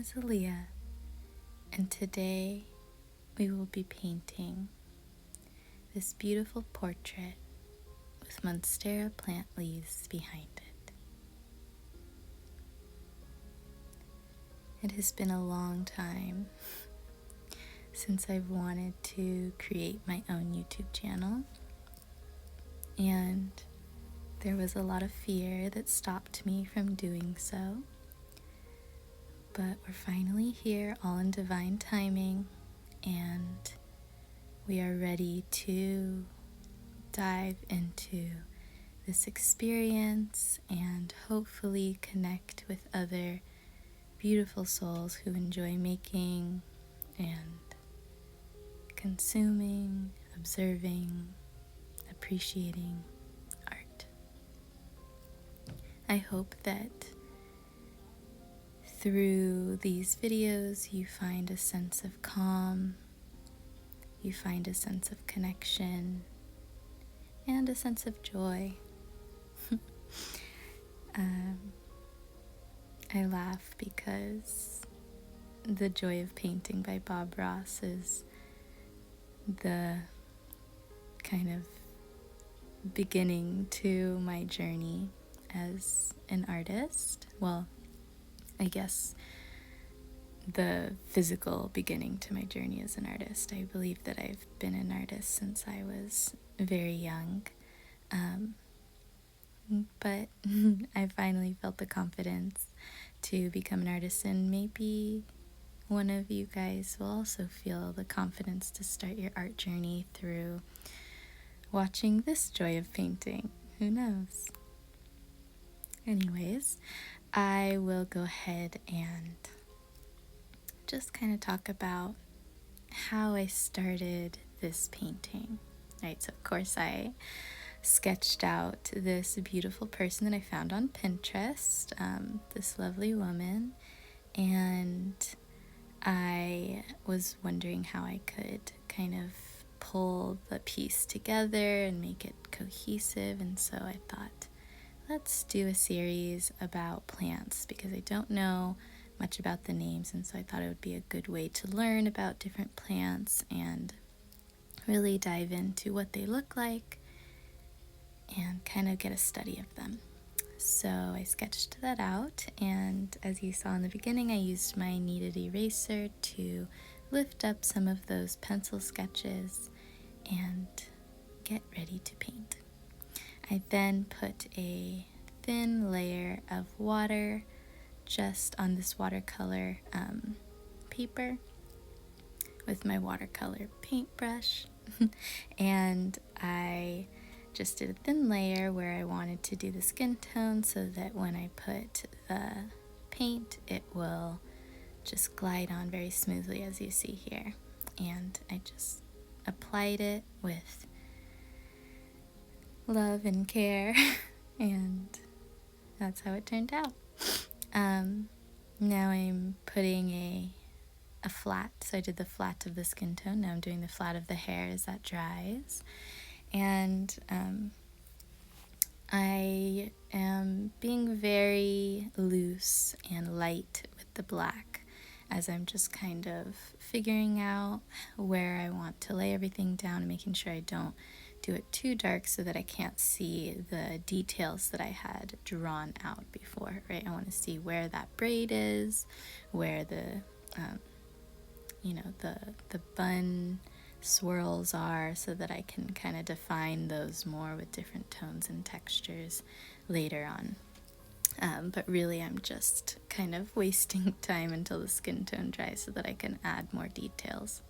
is Aliyah, and today we will be painting this beautiful portrait with Monstera plant leaves behind it. It has been a long time since I've wanted to create my own YouTube channel, and there was a lot of fear that stopped me from doing so. But we're finally here, all in divine timing, and we are ready to dive into this experience and hopefully connect with other beautiful souls who enjoy making and consuming, observing, appreciating art. I hope that through these videos you find a sense of calm, you find a sense of connection, and a sense of joy. I laugh because The Joy of Painting by Bob Ross is the kind of beginning to my journey as an artist. Well, I guess the physical beginning to my journey as an artist. I believe that I've been an artist since I was very young, but I finally felt the confidence to become an artist, and maybe one of you guys will also feel the confidence to start your art journey through watching this Joy of Painting. Who knows? Anyways, I will go ahead and just kind of talk about how I started this painting. Right, so of course I sketched out this beautiful person that I found on Pinterest, this lovely woman, and I was wondering how I could kind of pull the piece together and make it cohesive, and so I thought, let's do a series about plants because I don't know much about the names, and so I thought it would be a good way to learn about different plants and really dive into what they look like and kind of get a study of them. So I sketched that out, and as you saw in the beginning, I used my kneaded eraser to lift up some of those pencil sketches and get ready to paint. I then put a thin layer of water just on this watercolor paper with my watercolor paintbrush, and I just did a thin layer where I wanted to do the skin tone so that when I put the paint, it will just glide on very smoothly, as you see here. And I just applied it with love and care, and that's how it turned out. Now I'm putting a flat, so I did the flat of the skin tone. Now I'm doing the flat of the hair as that dries, and I am being very loose and light with the black as I'm just kind of figuring out where I want to lay everything down and making sure I don't do it too dark so that I can't see the details that I had drawn out before, right? I want to see where that braid is, where the the bun swirls are, so that I can kind of define those more with different tones and textures later on. But really I'm just kind of wasting time until the skin tone dries so that I can add more details.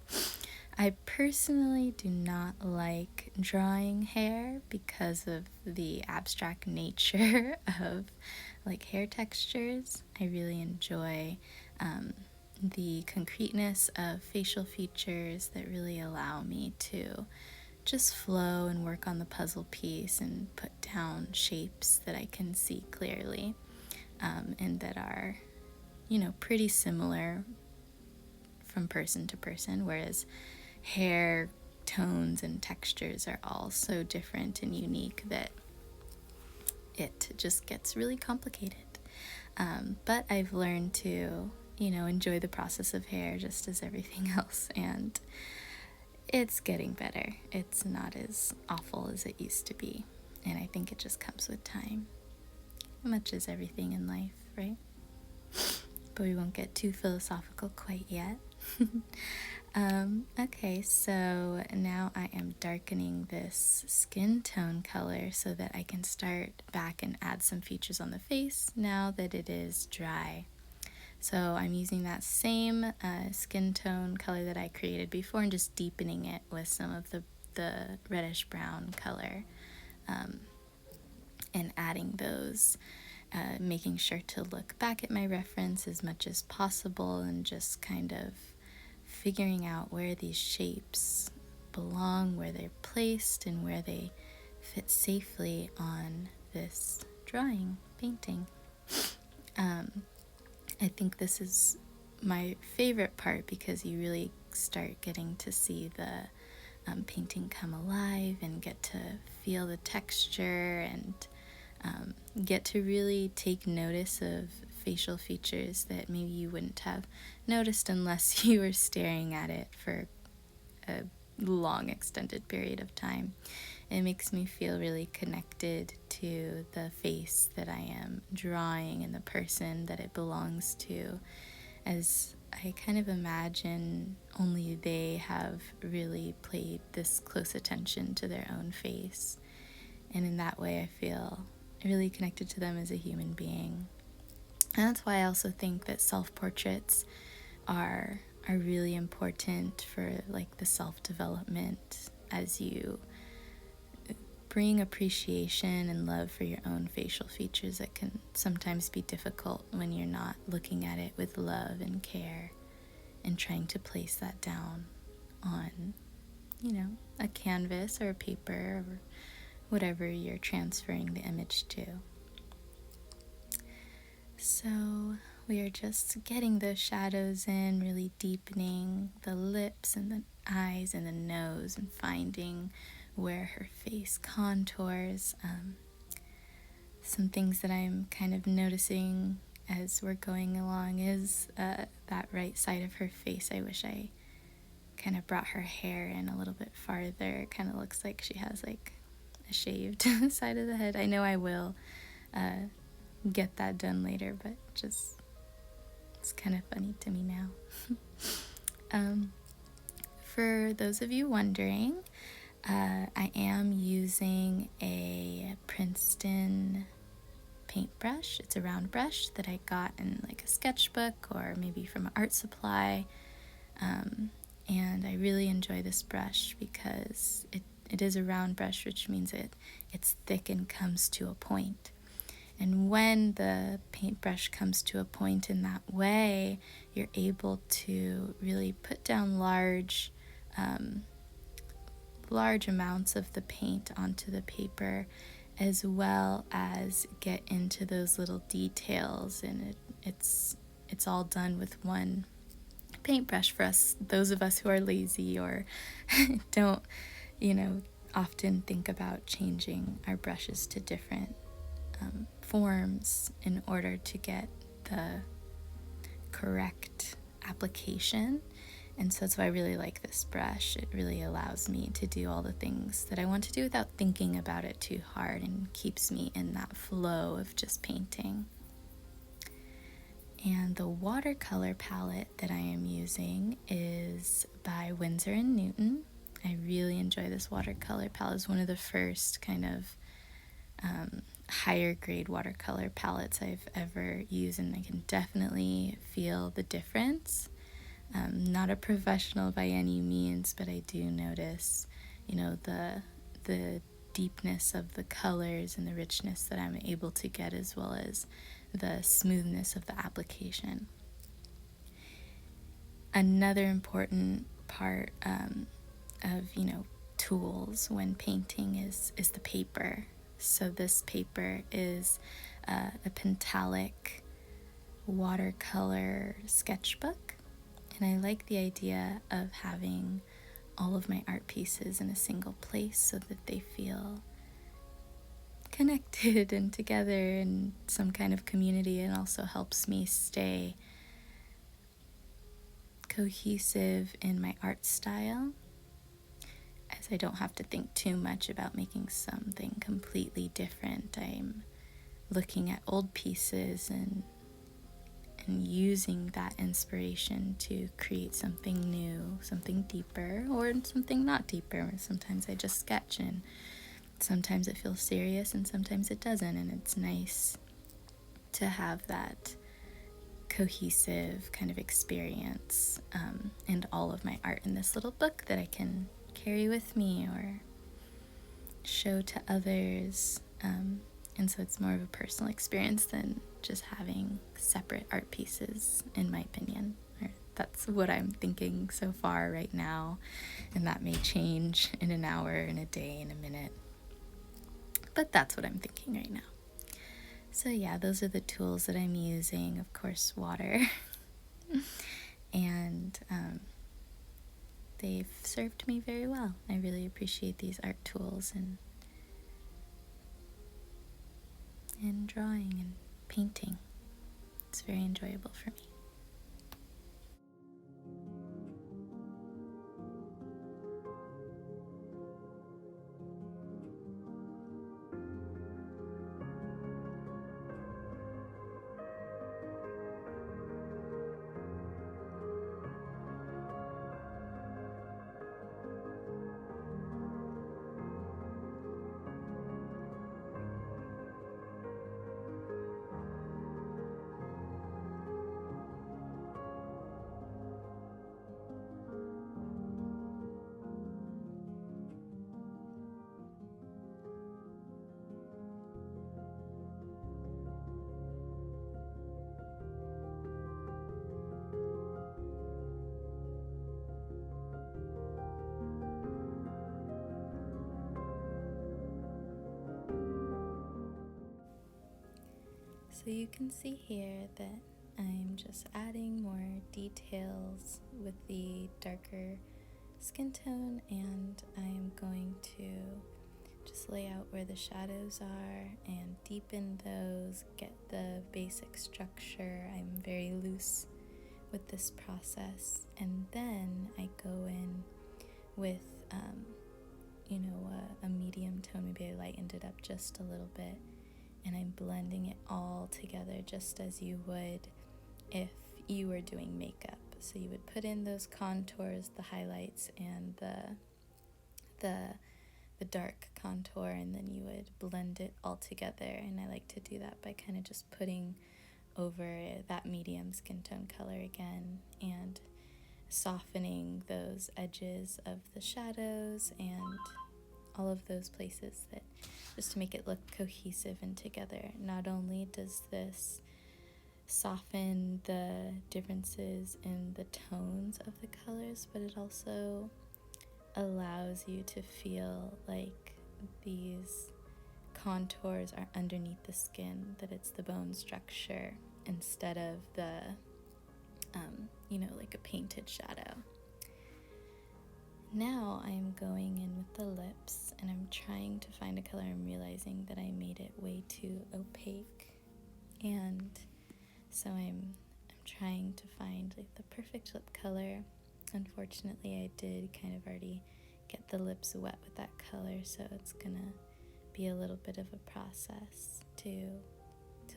I personally do not like drawing hair because of the abstract nature of like hair textures. I really enjoy the concreteness of facial features that really allow me to just flow and work on the puzzle piece and put down shapes that I can see clearly, and that are, pretty similar from person to person, whereas hair tones and textures are all so different and unique that it just gets really complicated. But I've learned to enjoy the process of hair just as everything else. And it's getting better. It's not as awful as it used to be. And I think it just comes with time, much as everything in life, right? But we won't get too philosophical quite yet. Okay, so now I am darkening this skin tone color so that I can start back and add some features on the face now that it is dry. So I'm using that same skin tone color that I created before and just deepening it with some of the reddish brown color, and adding those, making sure to look back at my reference as much as possible and just kind of figuring out where these shapes belong, where they're placed, and where they fit safely on this drawing, painting. I think this is my favorite part because you really start getting to see the painting come alive and get to feel the texture and get to really take notice of facial features that maybe you wouldn't have noticed unless you were staring at it for a long extended period of time. It makes me feel really connected to the face that I am drawing and the person that it belongs to, as I kind of imagine only they have really paid this close attention to their own face. And in that way, I feel really connected to them as a human being. And that's why I also think that self-portraits are really important for like the self-development, as you bring appreciation and love for your own facial features that can sometimes be difficult when you're not looking at it with love and care and trying to place that down on, a canvas or a paper or whatever you're transferring the image to. So we are just getting those shadows in, really deepening the lips and the eyes and the nose and finding where her face contours. Some things that I'm kind of noticing as we're going along is that right side of her face. I wish I kind of brought her hair in a little bit farther. It kind of looks like she has like a shaved side of the head. I know I will get that done later, but just it's kind of funny to me now. For those of you wondering, I am using a Princeton paintbrush. It's a round brush that I got in like a sketchbook or maybe from an art supply, and I really enjoy this brush because it is a round brush, which means it's thick and comes to a point. And when the paintbrush comes to a point in that way, you're able to really put down large amounts of the paint onto the paper, as well as get into those little details. And it's all done with one paintbrush for us, those of us who are lazy or don't, often think about changing our brushes to different forms in order to get the correct application. And so that's why I really like this brush. It really allows me to do all the things that I want to do without thinking about it too hard and keeps me in that flow of just painting. And the watercolor palette that I am using is by Winsor & Newton. I really enjoy this watercolor palette. It's one of the first kind of higher grade watercolor palettes I've ever used, and I can definitely feel the difference. Not a professional by any means, but I do notice, the deepness of the colors and the richness that I'm able to get, as well as the smoothness of the application. Another important part of tools when painting is the paper. So this paper is a Pentalic watercolor sketchbook, and I like the idea of having all of my art pieces in a single place so that they feel connected and together in some kind of community, and also helps me stay cohesive in my art style, as I don't have to think too much about making something completely different. I'm looking at old pieces and using that inspiration to create something new, something deeper, or something not deeper. Sometimes I just sketch, and sometimes it feels serious and sometimes it doesn't, and it's nice to have that cohesive kind of experience and all of my art in this little book that I can carry with me or show to others. And so it's more of a personal experience than just having separate art pieces, in my opinion. Or that's what I'm thinking so far right now, and that may change in an hour, in a day, in a minute. But that's what I'm thinking right now. So yeah, those are the tools that I'm using. Of course, water. And they've served me very well. I really appreciate these art tools and drawing and painting. It's very enjoyable for me. So you can see here that I'm just adding more details with the darker skin tone, and I'm going to just lay out where the shadows are and deepen those, get the basic structure. I'm very loose with this process, and then I go in with a medium tone. Maybe I lightened it up just a little bit, and I'm blending it all together just as you would if you were doing makeup. So you would put in those contours, the highlights, and the dark contour, and then you would blend it all together. And I like to do that by kind of just putting over that medium skin tone color again and softening those edges of the shadows and all of those places, that just to make it look cohesive and together. Not only does this soften the differences in the tones of the colors, but it also allows you to feel like these contours are underneath the skin, that it's the bone structure instead of the like a painted shadow. Now I'm going in with the lips, and I'm trying to find a color. I'm realizing that I made it way too opaque, and so I'm trying to find like the perfect lip color. Unfortunately, I did kind of already get the lips wet with that color, so it's gonna be a little bit of a process to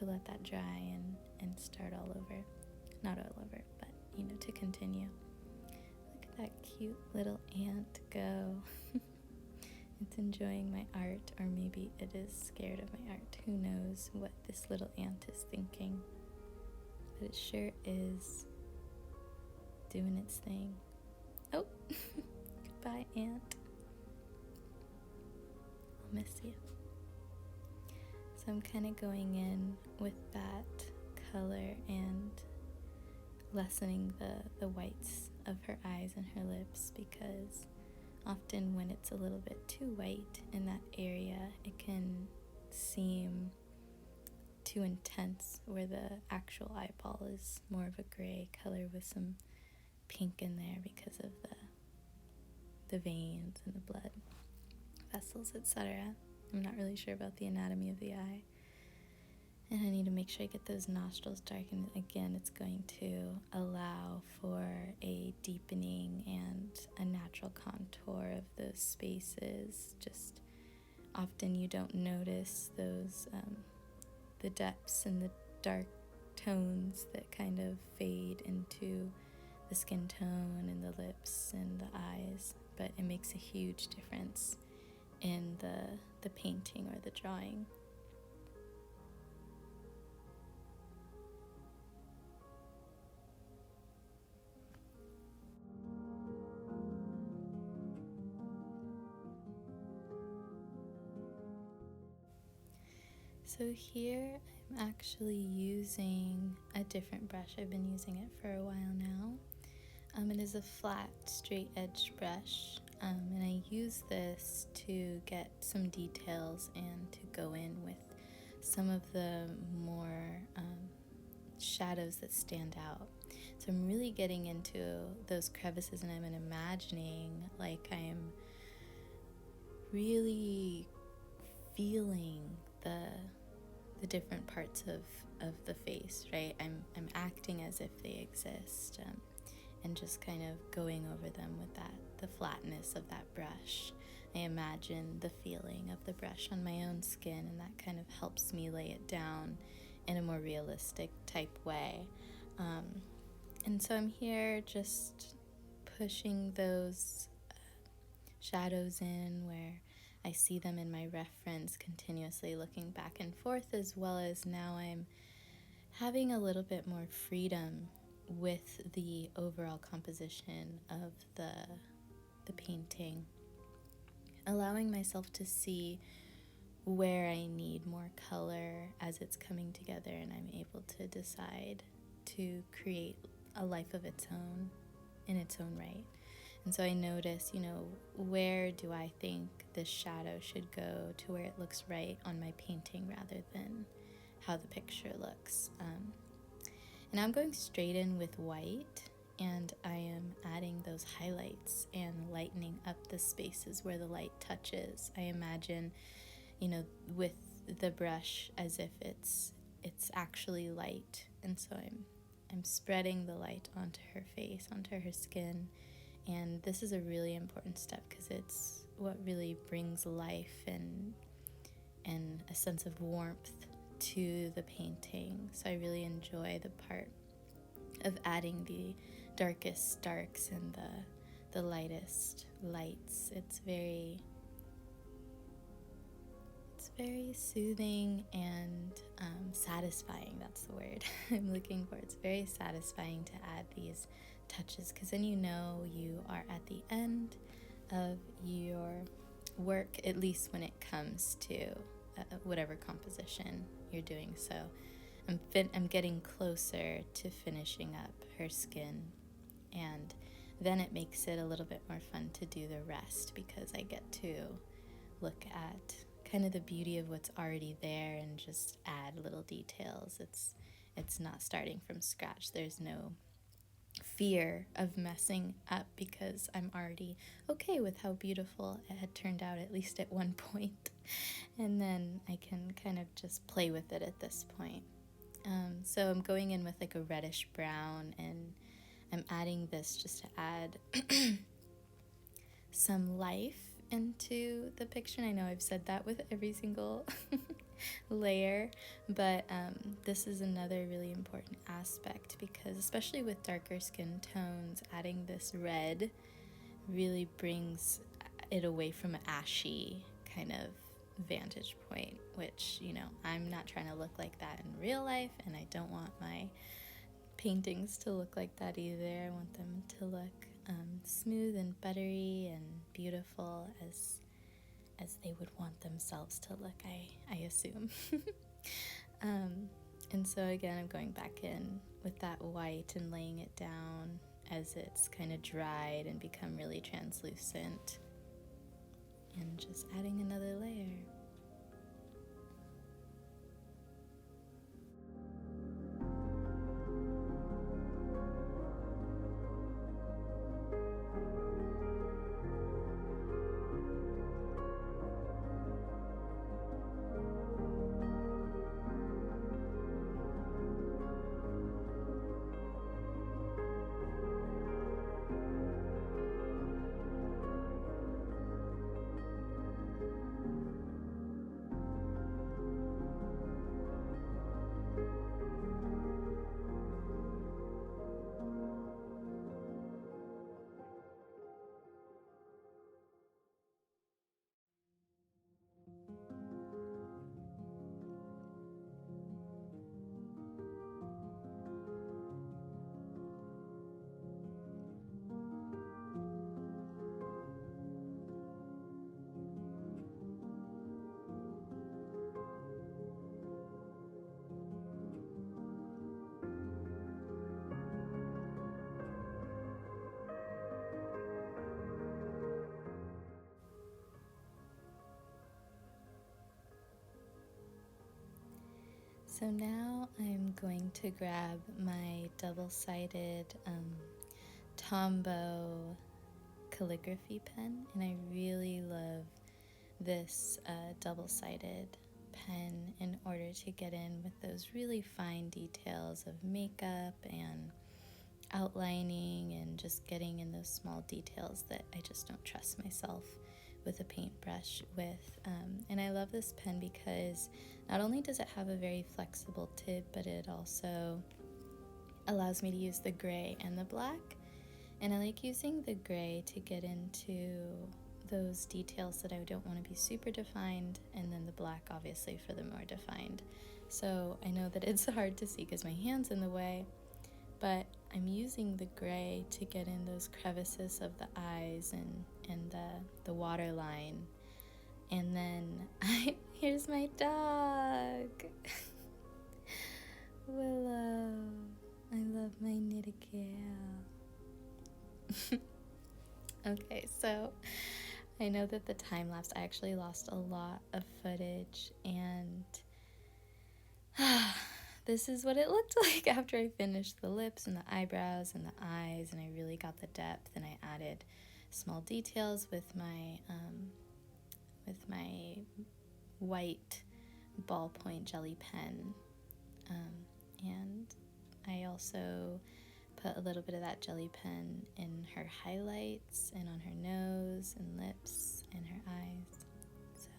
let that dry and start all over. Not all over, but to continue. Look at that cute little ant go. It's enjoying my art, or maybe it is scared of my art. Who knows what this little ant is thinking? But it sure is doing its thing. Oh, goodbye, ant. I'll miss you. So I'm kind of going in with that color and lessening the whites of her eyes and her lips, because often when it's a little bit too white in that area, it can seem too intense, where the actual eyeball is more of a gray color with some pink in there because of the veins and the blood vessels, etc. I'm not really sure about the anatomy of the eye. And I need to make sure I get those nostrils dark. And again, it's going to allow for a deepening and a natural contour of those spaces. Just often you don't notice those, the depths and the dark tones that kind of fade into the skin tone and the lips and the eyes. But it makes a huge difference in the painting or the drawing. So here I'm actually using a different brush. I've been using it for a while now. It is a flat, straight edge brush, and I use this to get some details and to go in with some of the more shadows that stand out. So I'm really getting into those crevices, and I'm imagining like I'm really feeling the different parts of the face, right? I'm acting as if they exist, and just kind of going over them with the flatness of that brush. I imagine the feeling of the brush on my own skin, and that kind of helps me lay it down in a more realistic type way. And so I'm here just pushing those shadows in where I see them in my reference, continuously looking back and forth, as well as now I'm having a little bit more freedom with the overall composition of the painting, allowing myself to see where I need more color as it's coming together, and I'm able to decide to create a life of its own in its own right. And so I notice, where do I think this shadow should go to where it looks right on my painting rather than how the picture looks. And I'm going straight in with white, and I am adding those highlights and lightening up the spaces where the light touches. I imagine, with the brush as if it's actually light, and so I'm spreading the light onto her face, onto her skin. And this is a really important step because it's what really brings life and a sense of warmth to the painting. So I really enjoy the part of adding the darkest darks and the lightest lights. It's very soothing and satisfying. That's the word I'm looking for. It's very satisfying to add these touches, because then you are at the end of your work, at least when it comes to whatever composition you're doing. So I'm getting closer to finishing up her skin, and then it makes it a little bit more fun to do the rest, because I get to look at kind of the beauty of what's already there and just add little details. It's not starting from scratch. There's no fear of messing up because I'm already okay with how beautiful it had turned out, at least at one point. And then I can kind of just play with it at this point. So I'm going in with like a reddish brown, and I'm adding this just to add some life into the picture. And I know I've said that with every single layer, but this is another really important aspect, because especially with darker skin tones, adding this red really brings it away from an ashy kind of vantage point, which, I'm not trying to look like that in real life, and I don't want my paintings to look like that either. I want them to look smooth and buttery and beautiful as they would want themselves to look, I assume. And so again, I'm going back in with that white and laying it down as it's kind of dried and become really translucent, and just adding another layer. So now I'm going to grab my double-sided Tombow calligraphy pen, and I really love this double-sided pen in order to get in with those really fine details of makeup and outlining and just getting in those small details that I just don't trust myself with a paintbrush with. And I love this pen because not only does it have a very flexible tip, but it also allows me to use the gray and the black. And I like using the gray to get into those details that I don't want to be super defined, and then the black obviously for the more defined. So I know that it's hard to see because my hand's in the way, but I'm using the gray to get in those crevices of the eyes and the waterline. And then here's my dog. Willow. I love my knitted gal. Okay, so I know that the time lapse, I actually lost a lot of footage, and this is what it looked like after I finished the lips and the eyebrows and the eyes, and I really got the depth, and I added small details with my white ballpoint jelly pen, and I also put a little bit of that jelly pen in her highlights and on her nose and lips and her eyes. So,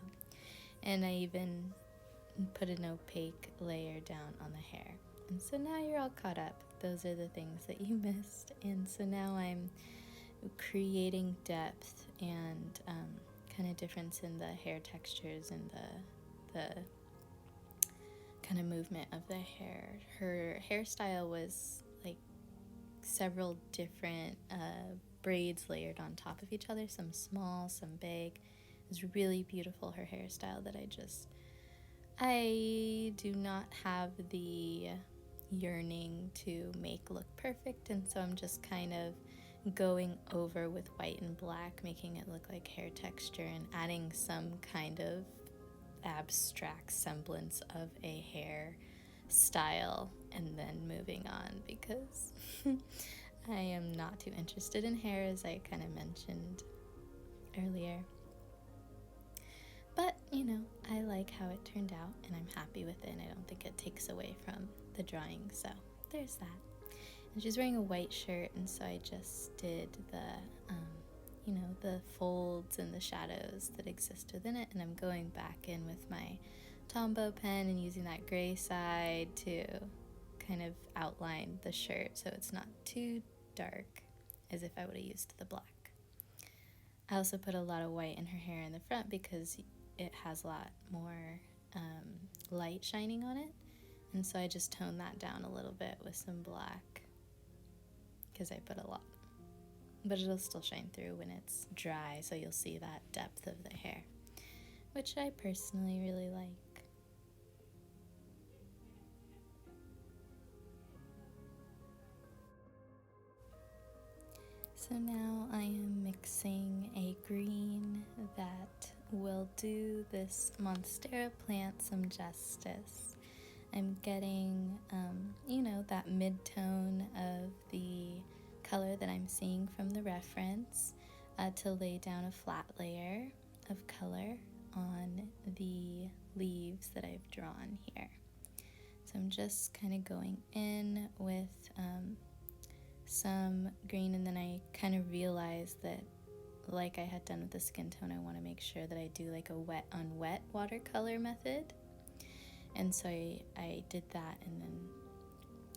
and I even put an opaque layer down on the hair. And so now you're all caught up. Those are the things that you missed. And so now I'm creating depth and kind of difference in the hair textures and the kind of movement of the hair. Her hairstyle was like several different braids layered on top of each other, some small, some big. It was really beautiful, her hairstyle, that I do not have the yearning to make look perfect, and so I'm just kind of going over with white and black, making it look like hair texture and adding some kind of abstract semblance of a hair style, and then moving on because I am not too interested in hair, as I kind of mentioned earlier. But, you know, I like how it turned out, and I'm happy with it, and I don't think it takes away from the drawing, so there's that. And she's wearing a white shirt, and so I just did the, the folds and the shadows that exist within it, and I'm going back in with my Tombow pen and using that gray side to kind of outline the shirt so it's not too dark as if I would have used the black. I also put a lot of white in her hair in the front because it has a lot more light shining on it, and so I just toned that down a little bit with some black because I put a lot, but it'll still shine through when it's dry, so you'll see that depth of the hair, which I personally really like. So now I am mixing a green that will do this Monstera plant some justice. I'm getting, that mid-tone of the color that I'm seeing from the reference to lay down a flat layer of color on the leaves that I've drawn here. So I'm just kind of going in with some green, and then I kind of realized that, like I had done with the skin tone, I want to make sure that I do like a wet on wet watercolor method, and so I did that, and then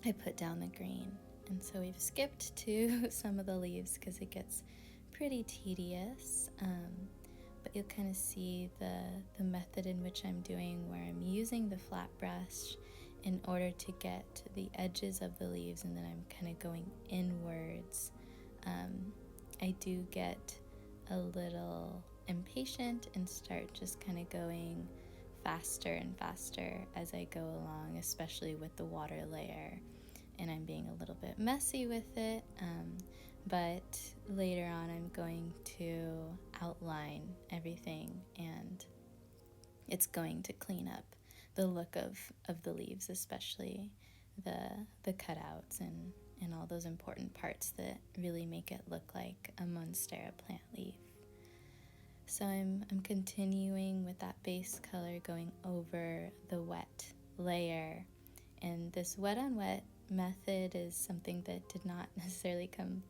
I put down the green. And so we've skipped to some of the leaves because it gets pretty tedious, but you'll kind of see the method in which I'm doing, where I'm using the flat brush in order to get the edges of the leaves, and then I'm kind of going inwards. I do get a little impatient and start just kind of going faster and faster as I go along, especially with the water layer, and I'm being a little bit messy with it, but later on I'm going to outline everything, and it's going to clean up the look of the leaves, especially the cutouts and all those important parts that really make it look like a Monstera plant leaf. So I'm continuing with that base color, going over the wet layer. And this wet on wet method is something that did not necessarily come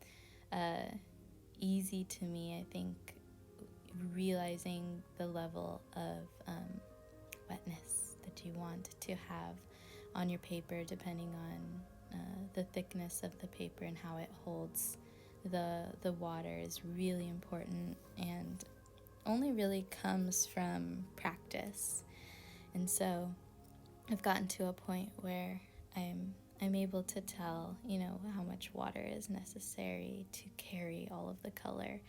easy to me. I think realizing the level of wetness that you want to have on your paper, depending on the thickness of the paper and how it holds the water, is really important, and only really comes from practice. And so I've gotten to a point where I'm able to tell, how much water is necessary to carry all of the color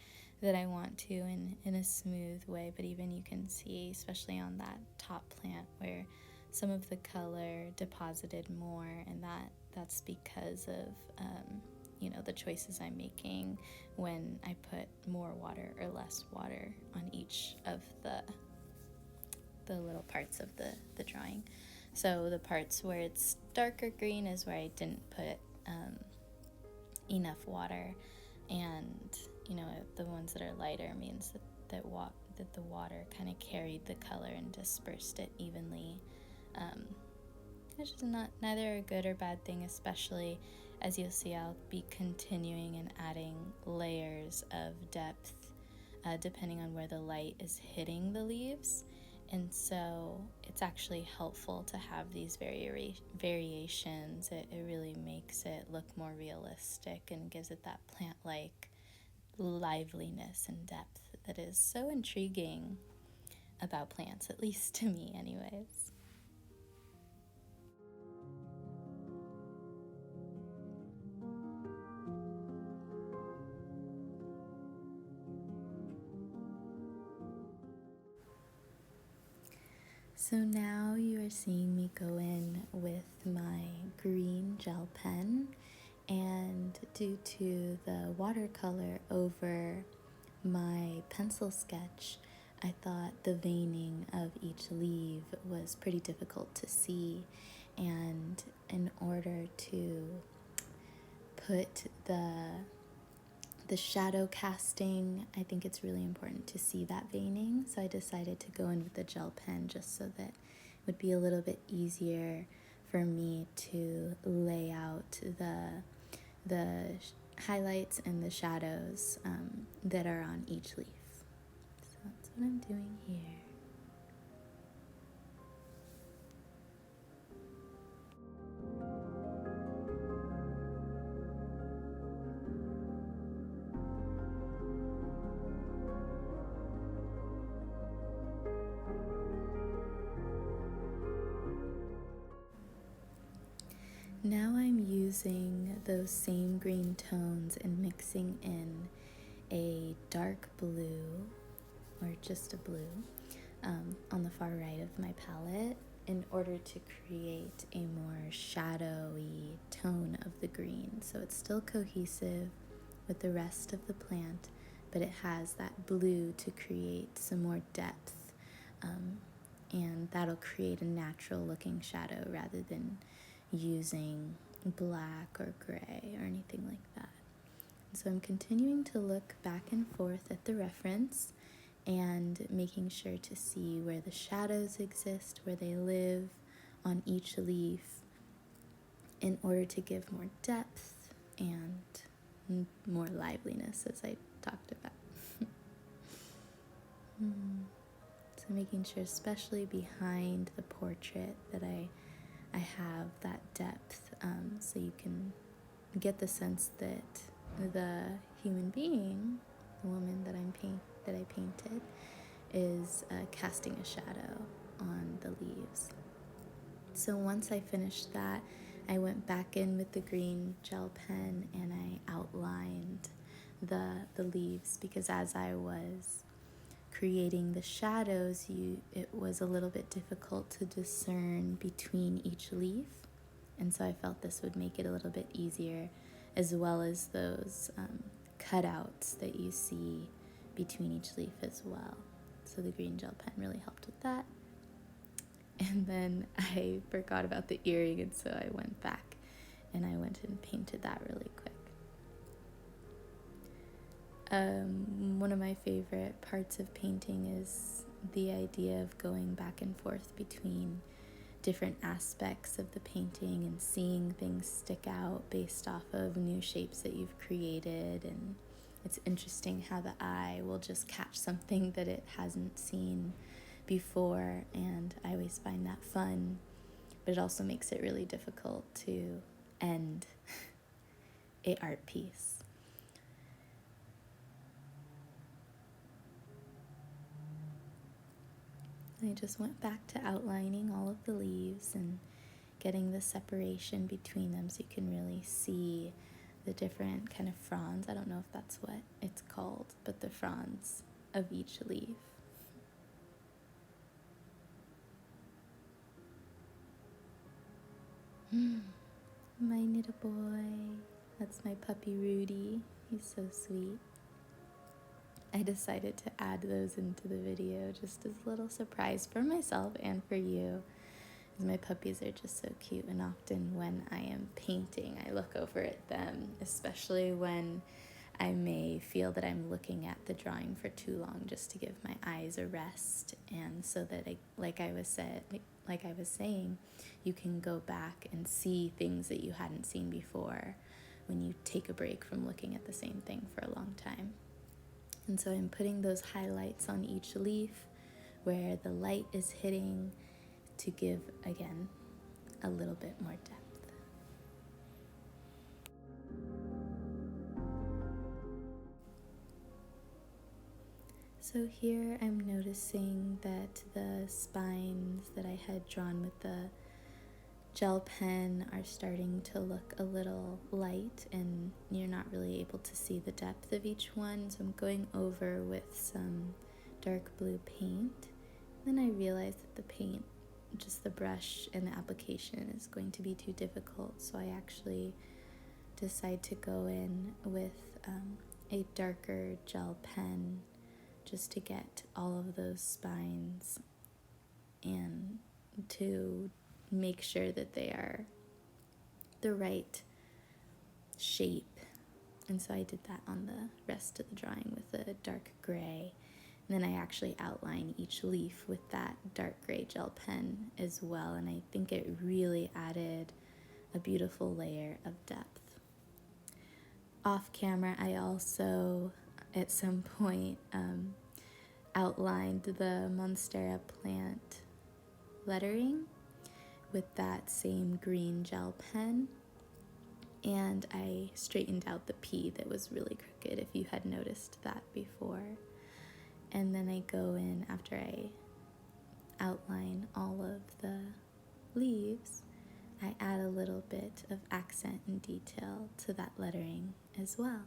that I want to in a smooth way. But even you can see, especially on that top plant, where some of the color deposited more, and that's because of the choices I'm making when I put more water or less water on each of the little parts of the drawing. So the parts where it's darker green is where I didn't put enough water, and the ones that are lighter means that the water kind of carried the color and dispersed it evenly, which is neither a good or bad thing, especially as you'll see I'll be continuing and adding layers of depth depending on where the light is hitting the leaves. And so it's actually helpful to have these variations. It really makes it look more realistic and gives it that plant-like liveliness and depth that is so intriguing about plants, at least to me anyways. So now you are seeing me go in with my green gel pen, and due to the watercolor over my pencil sketch, I thought the veining of each leaf was pretty difficult to see, and in order to put the shadow casting, I think it's really important to see that veining. So I decided to go in with the gel pen just so that it would be a little bit easier for me to lay out the highlights and the shadows that are on each leaf. So that's what I'm doing here. Now I'm using those same green tones and mixing in a dark blue, or just a blue, on the far right of my palette in order to create a more shadowy tone of the green. So it's still cohesive with the rest of the plant, but it has that blue to create some more depth, and that'll create a natural looking shadow rather than using black or gray or anything like that. So I'm continuing to look back and forth at the reference and making sure to see where the shadows exist, where they live on each leaf, in order to give more depth and more liveliness, as I talked about. So making sure, especially behind the portrait, that I have that depth, so you can get the sense that the human being, the woman that I painted, is casting a shadow on the leaves. So once I finished that, I went back in with the green gel pen and I outlined the leaves, because as I was creating the shadows, it was a little bit difficult to discern between each leaf, and so I felt this would make it a little bit easier, as well as those cutouts that you see between each leaf as well. So the green gel pen really helped with that. And then I forgot about the earring, and so I went back and I went and painted that really quick. One of my favorite parts of painting is the idea of going back and forth between different aspects of the painting and seeing things stick out based off of new shapes that you've created. And it's interesting how the eye will just catch something that it hasn't seen before, and I always find that fun, but it also makes it really difficult to end a art piece. I just went back to outlining all of the leaves and getting the separation between them so you can really see the different kind of fronds. I don't know if that's what it's called, but the fronds of each leaf. My little boy. That's my puppy Rudy. He's so sweet. I decided to add those into the video just as a little surprise for myself and for you. My puppies are just so cute, and often when I am painting, I look over at them, especially when I may feel that I'm looking at the drawing for too long, just to give my eyes a rest, and so that like I was saying, you can go back and see things that you hadn't seen before when you take a break from looking at the same thing for a long time. And so I'm putting those highlights on each leaf where the light is hitting to give, again, a little bit more depth. So here I'm noticing that the spines that I had drawn with the gel pen are starting to look a little light, and you're not really able to see the depth of each one. So I'm going over with some dark blue paint. Then I realized that the paint, just the brush and the application, is going to be too difficult, so I actually decide to go in with a darker gel pen just to get all of those spines and to make sure that they are the right shape. And so I did that on the rest of the drawing with a dark gray. And then I actually outline each leaf with that dark gray gel pen as well, and I think it really added a beautiful layer of depth. Off camera, I also at some point outlined the Monstera plant lettering with that same green gel pen, and I straightened out the P that was really crooked, if you had noticed that before. And then I go in, after I outline all of the leaves, I add a little bit of accent and detail to that lettering as well.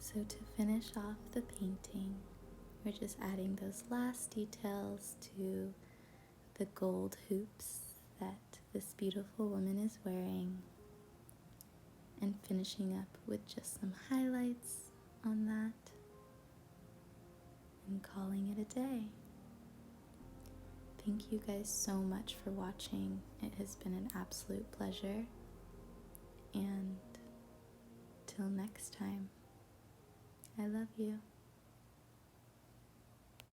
So to finish off the painting, we're just adding those last details to the gold hoops that this beautiful woman is wearing, and finishing up with just some highlights on that and calling it a day. Thank you guys so much for watching. It has been an absolute pleasure, and till next time, I love you.